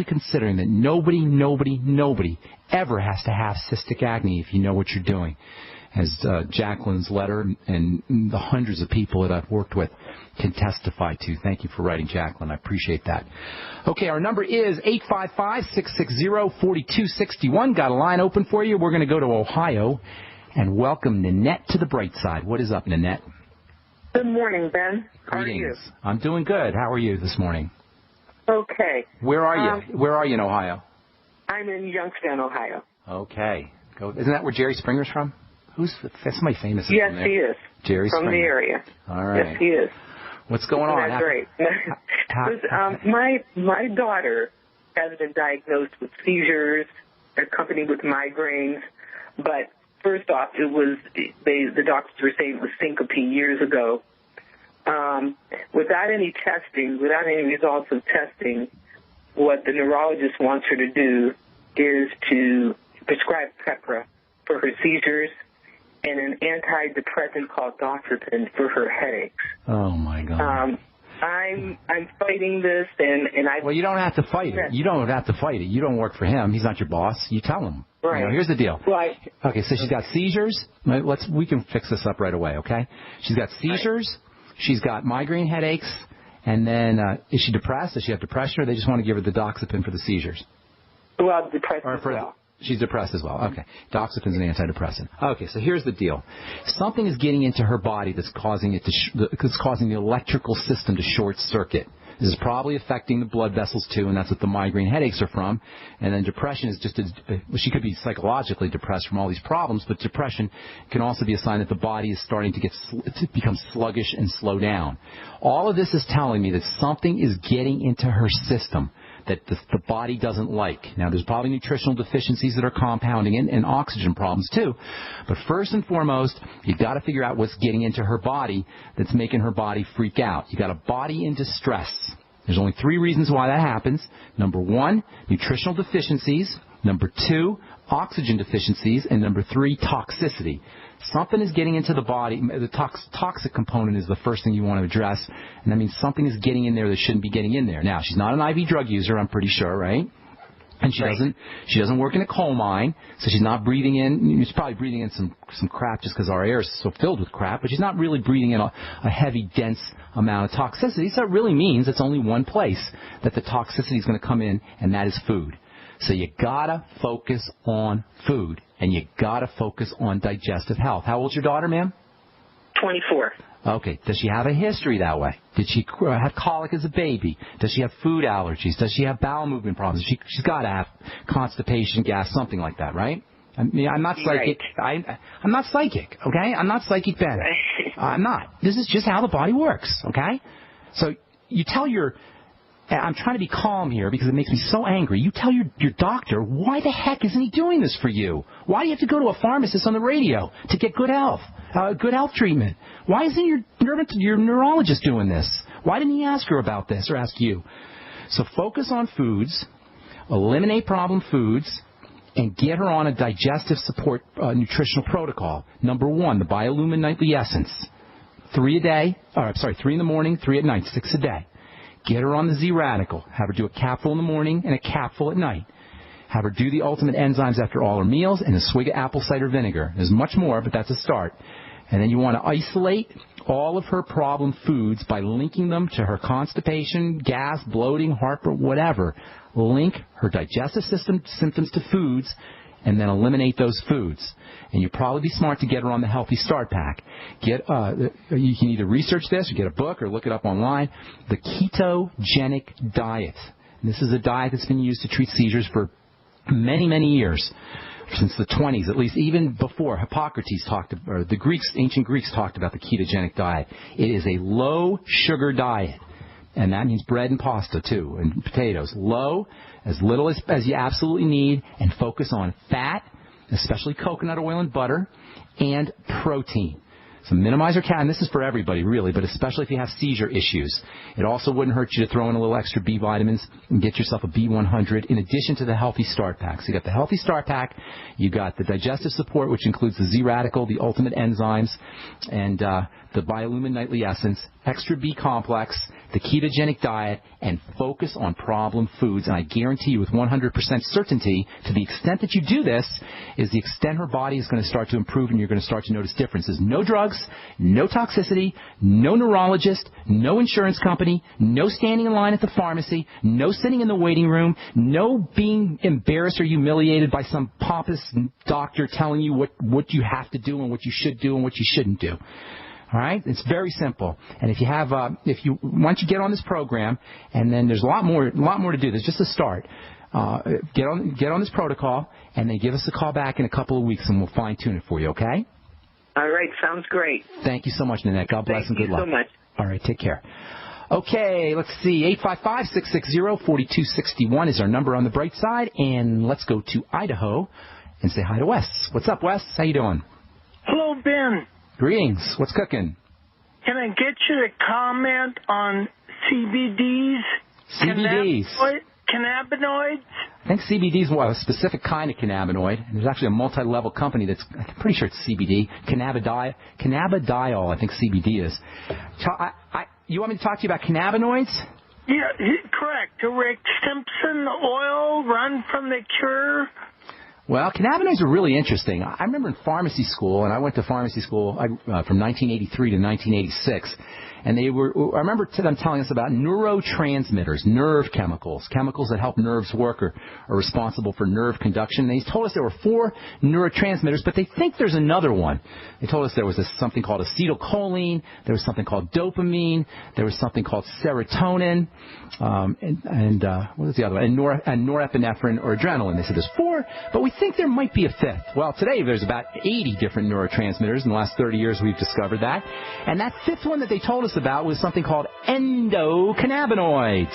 considering that nobody ever has to have cystic acne if you know what you're doing, as Jacqueline's letter and the hundreds of people that I've worked with can testify to. Thank you for writing, Jacqueline. I appreciate that. Okay, our number is 855-660-4261. Got a line open for you. We're going to go to Ohio and welcome Nanette to the bright side. What is up, Nanette? Good morning, Ben. How are you? I'm doing good. How are you this morning? Okay. Where are you? Where are you in Ohio? I'm in Youngstown, Ohio. Okay. Isn't that where Jerry Springer's from? That's somebody famous? Yes, from there. He is. Jerry from Springer. the area. All right. Yes, he is. What's going on? That's great. My daughter has been diagnosed with seizures accompanied with migraines, but first off, the doctors were saying it was syncope years ago. Without any testing, without any results of testing, what the neurologist wants her to do is to prescribe Keppra for her seizures and an antidepressant called Doxepin for her headaches. Oh my God! I'm fighting this, and I. Well, you don't have to fight it. You don't have to fight it. You don't work for him. He's not your boss. You tell him. Right. Here's the deal. Right. Okay, so she's got seizures. We can fix this up right away. Okay. She's got seizures. Right. She's got migraine headaches, and then is she depressed? Does she have depression, or they just want to give her the Doxepin for the seizures? Well, depressed as well. She's depressed as well. Okay. Doxepin's an antidepressant. Okay, so here's the deal. Something is getting into her body that's causing the electrical system to short circuit. This is probably affecting the blood vessels, too, and that's what the migraine headaches are from. And then depression is she could be psychologically depressed from all these problems, but depression can also be a sign that the body is starting to become sluggish and slow down. All of this is telling me that something is getting into her system that the body doesn't like. Now, there's probably nutritional deficiencies that are compounding and oxygen problems, too. But first and foremost, you've got to figure out what's getting into her body that's making her body freak out. You've got a body in distress. There's only 3 reasons why that happens. Number 1, nutritional deficiencies. Number 2, oxygen deficiencies. And number 3, toxicity. Something is getting into the body. The toxic component is the first thing you want to address, and that means something is getting in there that shouldn't be getting in there. Now, she's not an IV drug user, I'm pretty sure, right? And she doesn't work in a coal mine, so she's not breathing in. She's probably breathing in some crap just because our air is so filled with crap, but she's not really breathing in a heavy, dense amount of toxicity. So it really means it's only one place that the toxicity is going to come in, and that is food. So you gotta focus on food, and you gotta focus on digestive health. How old's your daughter, ma'am? 24. Okay. Does she have a history that way? Did she have colic as a baby? Does she have food allergies? Does she have bowel movement problems? She's got to have constipation, gas, something like that, right? I mean, I'm not psychic. Right. I'm not psychic, okay? I'm not psychic, Ben. I'm not. This is just how the body works, okay? So you tell I'm trying to be calm here because it makes me so angry. You tell your doctor, why the heck isn't he doing this for you? Why do you have to go to a pharmacist on the radio to get good health treatment? Why isn't your neurologist doing this? Why didn't he ask her about this or ask you? So focus on foods, eliminate problem foods, and get her on a digestive support nutritional protocol. Number 1, the Biolumin Nightly Essence. 3 in the morning, 3 at night, 6 a day. Get her on the Z-Radical. Have her do a capful in the morning and a capful at night. Have her do the ultimate enzymes after all her meals and a swig of apple cider vinegar. There's much more, but that's a start. And then you want to isolate all of her problem foods by linking them to her constipation, gas, bloating, heartburn, whatever. Link her digestive system symptoms to foods and then eliminate those foods. And you'd probably be smart to get her on the Healthy Start Pack. You can either research this or get a book or look it up online. The ketogenic diet. And this is a diet that's been used to treat seizures for many, many years, since the 20s, at least, even before Hippocrates ancient Greeks talked about the ketogenic diet. It is a low-sugar diet. And that means bread and pasta, too, and potatoes. Low, as little as you absolutely need, and focus on fat, especially coconut oil and butter, and protein. So minimize your and this is for everybody, really, but especially if you have seizure issues. It also wouldn't hurt you to throw in a little extra B vitamins and get yourself a B100 in addition to the Healthy Start Pack. So you got the Healthy Start Pack, you got the digestive support, which includes the Z-Radical, the ultimate enzymes, and the Biolumin Nightly Essence, extra B complex, the ketogenic diet, and focus on problem foods. And I guarantee you with 100% certainty, to the extent that you do this, is the extent her body is going to start to improve and you're going to start to notice differences. No drugs, no toxicity, no neurologist, no insurance company, no standing in line at the pharmacy, no sitting in the waiting room, no being embarrassed or humiliated by some pompous doctor telling you what you have to do and what you should do and what you shouldn't do. All right, it's very simple. And if you once you get on this program, and then there's a lot more to do. There's just a start. Get on this protocol, and then give us a call back in a couple of weeks, and we'll fine tune it for you. Okay? All right, sounds great. Thank you so much, Nanette. God bless and good luck. Thank you so much. All right, take care. Okay, let's see. 855-660-4261 is our number on the bright side, and let's go to Idaho and say hi to Wes. What's up, Wes? How you doing? Hello, Ben. Greetings. What's cooking? Can I get you to comment on CBDs? CBDs. Cannabinoids? I think CBD is a specific kind of cannabinoid. There's actually a multi-level company that's, I'm pretty sure it's CBD. Cannabidiol, I think CBD is. You want me to talk to you about cannabinoids? Yeah, correct. Rick Simpson oil run from the cure. Well, cannabinoids are really interesting. I remember in pharmacy school, and I went to pharmacy school from 1983 to 1986, and I remember them telling us about neurotransmitters, nerve chemicals that help nerves work or are responsible for nerve conduction. They told us there were 4 neurotransmitters, but they think there's another one. They told us there was something called acetylcholine, there was something called dopamine, there was something called serotonin, and what was the other one? And norepinephrine or adrenaline. They said there's 4, but we think there might be a 5th. Well, today there's about 80 different neurotransmitters. In the last 30 years, we've discovered that. And that 5th one that they told us about was something called endocannabinoids.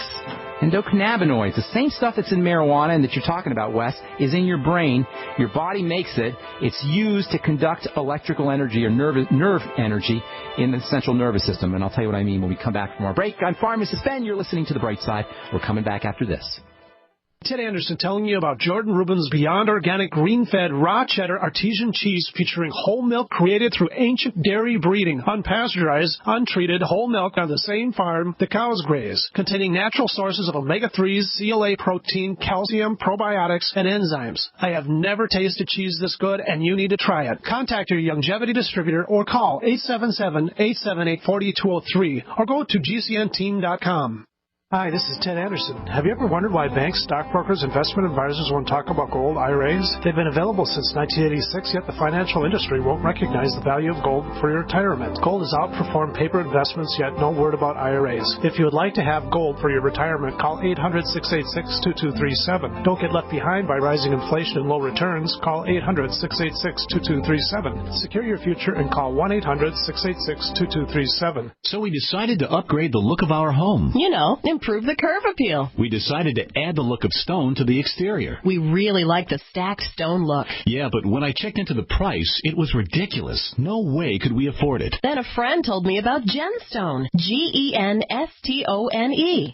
Endocannabinoids, the same stuff that's in marijuana and that you're talking about, Wes, is in your brain. Your body makes it. It's used to conduct electrical energy or nerve energy in the central nervous system. And I'll tell you what I mean when we come back from our break. I'm Pharmacist Ben. You're listening to The Bright Side. We're coming back after this. Ted Anderson telling you about Jordan Rubin's Beyond Organic Green-Fed Raw Cheddar Artesian Cheese featuring whole milk created through ancient dairy breeding, unpasteurized, untreated whole milk on the same farm the cows graze, containing natural sources of omega-3s, CLA protein, calcium, probiotics, and enzymes. I have never tasted cheese this good, and you need to try it. Contact your Longevity distributor or call 877-878-4203 or go to gcnteam.com. Hi, this is Ted Anderson. Have you ever wondered why banks, stockbrokers, investment advisors won't talk about gold IRAs? They've been available since 1986, yet the financial industry won't recognize the value of gold for your retirement. Gold has outperformed paper investments, yet no word about IRAs. If you would like to have gold for your retirement, call 800-686-2237. Don't get left behind by rising inflation and low returns. Call 800-686-2237. Secure your future and call 1-800-686-2237. So we decided to upgrade the look of our home. You know, improve the curve appeal. We decided to add the look of stone to the exterior. We really like the stacked stone look. Yeah, but when I checked into the price, it was ridiculous. No way could we afford it. Then a friend told me about Genstone. Genstone.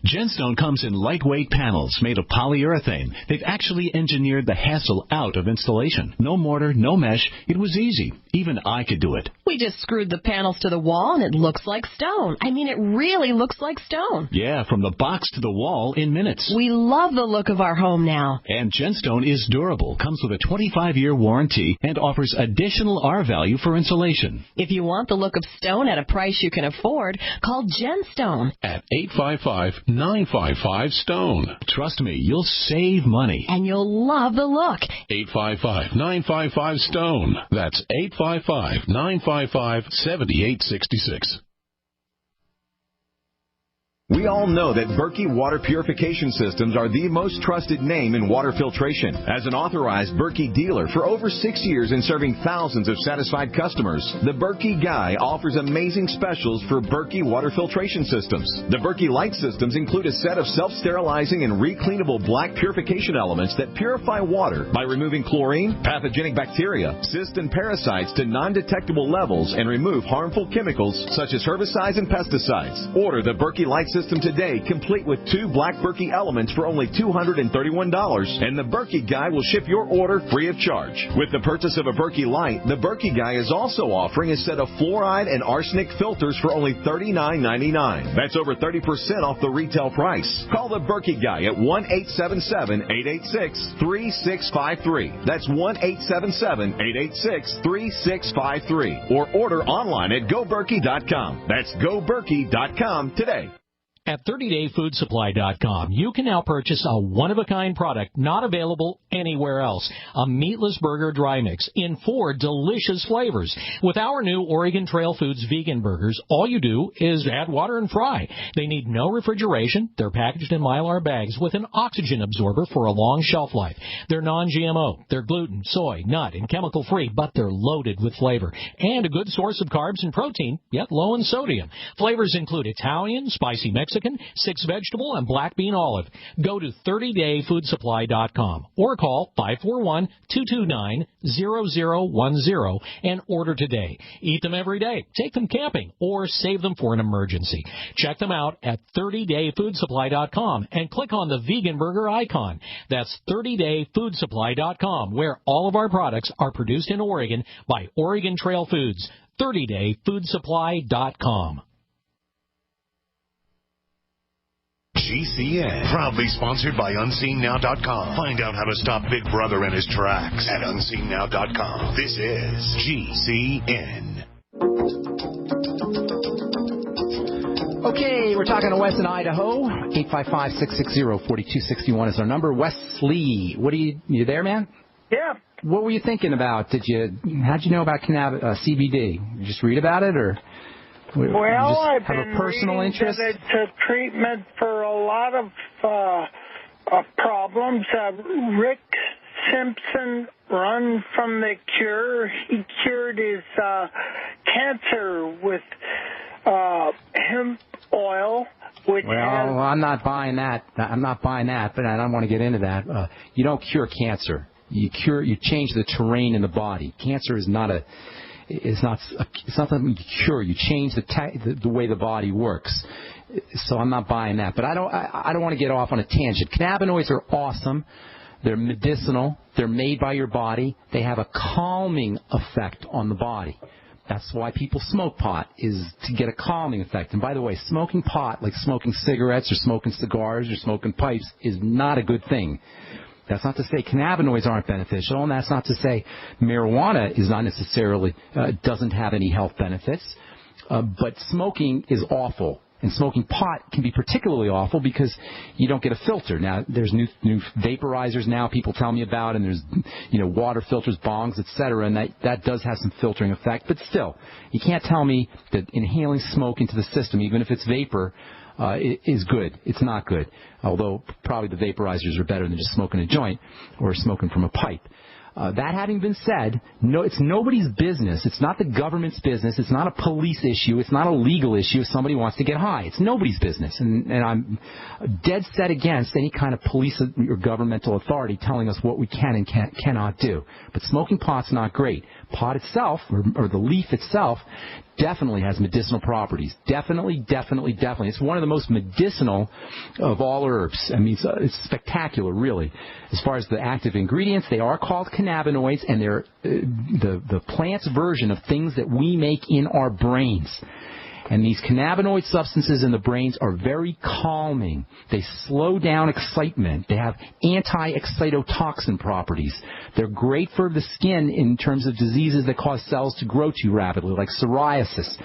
Genstone comes in lightweight panels made of polyurethane. They've actually engineered the hassle out of installation. No mortar, no mesh. It was easy. Even I could do it. We just screwed the panels to the wall and it looks like stone. I mean, it really looks like stone. Yeah, from the box to the wall in minutes. We love the look of our home now. And Genstone is durable, comes with a 25-year warranty, and offers additional R value for insulation. If you want the look of stone at a price you can afford, call Genstone at 855-955-STONE. Trust me, you'll save money. And you'll love the look. 855-955-STONE. That's 855-955-7866. We all know that Berkey Water Purification Systems are the most trusted name in water filtration. As an authorized Berkey dealer for over 6 years and serving thousands of satisfied customers, the Berkey Guy offers amazing specials for Berkey Water Filtration Systems. The Berkey Light Systems include a set of self-sterilizing and recleanable black purification elements that purify water by removing chlorine, pathogenic bacteria, cysts, and parasites to non-detectable levels and remove harmful chemicals such as herbicides and pesticides. Order the Berkey Light Systems system today, complete with 2 Black Berkey elements for only $231, and the Berkey Guy will ship your order free of charge. With the purchase of a Berkey Light, the Berkey Guy is also offering a set of fluoride and arsenic filters for only $39.99. That's over 30% off the retail price. Call the Berkey Guy at 1-877-886-3653. That's 1-877-886-3653. Or order online at GoBerkey.com. That's GoBerkey.com today. At 30dayfoodsupply.com, you can now purchase a one-of-a-kind product not available anywhere else. A meatless burger dry mix in 4 delicious flavors. With our new Oregon Trail Foods vegan burgers, all you do is add water and fry. They need no refrigeration. They're packaged in Mylar bags with an oxygen absorber for a long shelf life. They're non-GMO. They're gluten, soy, nut, and chemical-free, but they're loaded with flavor. And a good source of carbs and protein, yet low in sodium. Flavors include Italian, spicy Mexican, 6 vegetable, and black bean olive. Go to 30dayfoodsupply.com or call 541-229-0010 and order today. Eat them every day, take them camping, or save them for an emergency. Check them out at 30dayfoodsupply.com and click on the vegan burger icon. That's 30dayfoodsupply.com, where all of our products are produced in Oregon by Oregon Trail Foods. 30dayfoodsupply.com. GCN, proudly sponsored by UnseenNow.com. Find out how to stop Big Brother in his tracks at UnseenNow.com. This is GCN. Okay, we're talking to Wes in Idaho. 855-660-4261 is our number. Wesley, you there, man? Yeah. What were you thinking about? How'd you know about CBD? You just read about it, or? Well, I've have been a personal reading interest? that it's a treatment for a lot of problems. Rick Simpson run from the cure. He cured his cancer with hemp oil. I'm not buying that. But I don't want to get into that. You don't cure cancer. You change the terrain in the body. Cancer is not a... It's not something you cure. You change the way the body works. So I'm not buying that. But I don't want to get off on a tangent. Cannabinoids are awesome. They're medicinal. They're made by your body. They have a calming effect on the body. That's why people smoke pot, is to get a calming effect. And by the way, smoking pot, like smoking cigarettes or smoking cigars or smoking pipes, is not a good thing. That's not to say cannabinoids aren't beneficial, and that's not to say marijuana is not necessarily doesn't have any health benefits. But smoking is awful, and smoking pot can be particularly awful because you don't get a filter. Now, there's new vaporizers now people tell me about, and there's water filters, bongs, etc., and that does have some filtering effect. But still, you can't tell me that inhaling smoke into the system, even if it's vapor, is good. It's not good. Although probably the vaporizers are better than just smoking a joint or smoking from a pipe. That having been said, it's nobody's business. It's not the government's business. It's not a police issue. It's not a legal issue if somebody wants to get high. It's nobody's business. And I'm dead set against any kind of police or governmental authority telling us what we can and cannot do. But smoking pot's not great. Pot itself, or the leaf itself, definitely has medicinal properties. Definitely. It's one of the most medicinal of all herbs. I mean, it's spectacular, really. As far as the active ingredients, they are called cannabinoids, and they're the plant's version of things that we make in our brains. And these cannabinoid substances in the brains are very calming. They slow down excitement. They have anti-excitotoxin properties. They're great for the skin in terms of diseases that cause cells to grow too rapidly, like psoriasis.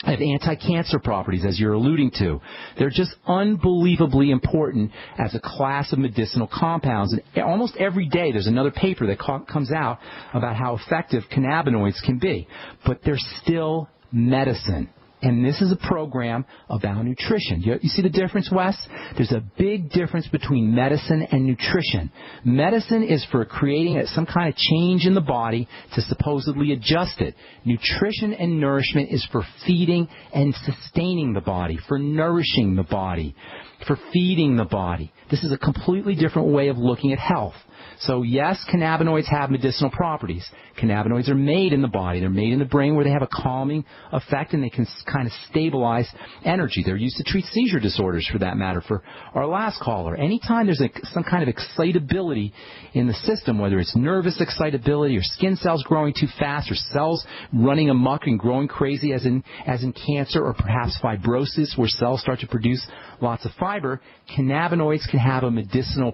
They have anti-cancer properties, as you're alluding to. They're just unbelievably important as a class of medicinal compounds. And almost every day there's another paper that comes out about how effective cannabinoids can be. But they're still medicine. And this is a program about nutrition. You see the difference, Wes? There's a big difference between medicine and nutrition. Medicine is for creating some kind of change in the body to supposedly adjust it. Nutrition and nourishment is for feeding and sustaining the body, for nourishing the body. for feeding the body. This is a completely different way of looking at health. So yes, cannabinoids have medicinal properties. Cannabinoids are made in the body. They're made in the brain where they have a calming effect and they can kind of stabilize energy. They're used to treat seizure disorders, for that matter, for our last caller. Anytime there's some kind of excitability in the system, whether it's nervous excitability or skin cells growing too fast or cells running amok and growing crazy as in cancer, or perhaps fibrosis where cells start to produce lots of fiber, cannabinoids can have a medicinal